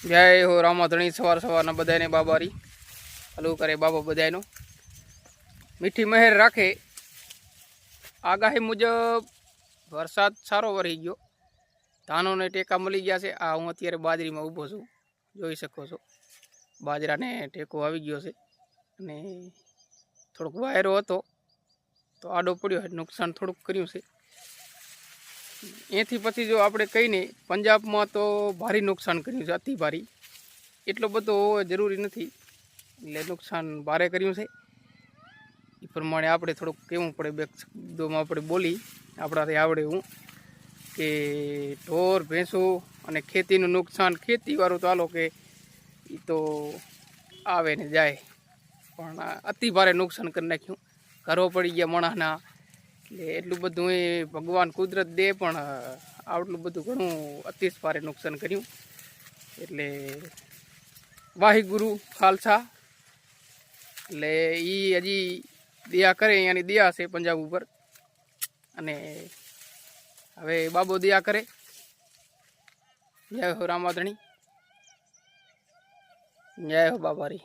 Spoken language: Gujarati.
जय हो रामाधणी। सवार सवार बधाने बाबारी हलू करे बाबा बधाईनो मीठी मेहर राखे। आगाही मुजब वरसाद सारो वरी गयो, धानों ने टेका मळी गया छे। आ हूँ अत्यारे बाजरी में ऊभो छुं, जोई शको छो बाजरा ने टेको आवी गयो छे अने थोड़ोक वायरो हतो तो आडो पड्यो, नुकसान थोड़ुंक कर्युं छे। एथी पछी जो आपणे कहीने पंजाब में तो भारी नुकसान कर्युं छे, अति भारी। एटलो बधो जरूरी नथी, એટલે नुकसान भारे कर्युं छे। એ પ્રમાણે આપણે થોડુંક કહેવું પડે, બે શબ્દોમાં આપણે બોલી આપણાથી આવડે એવું કે ઢોર ભેંસો અને ખેતીનું નુકસાન, ખેતીવાળું તો હાલો કે એ તો આવે ને જાય, પણ અતિ ભારે નુકસાન કરી નાખ્યું। ઘરો પડી ગયા માણસના, એટલે એટલું બધું એ ભગવાન કુદરત દે, પણ આટલું બધું ઘણું અતિ ભારે નુકસાન કર્યું। એટલે વાહિગુરુ ખાલસા, એટલે એ હજી દયા કરે, અહીંયાની દયા છે પંજાબ ઉપર, અને હવે બાબો દયા કરે। જય હો રામાધણી, જય હો બાબારી।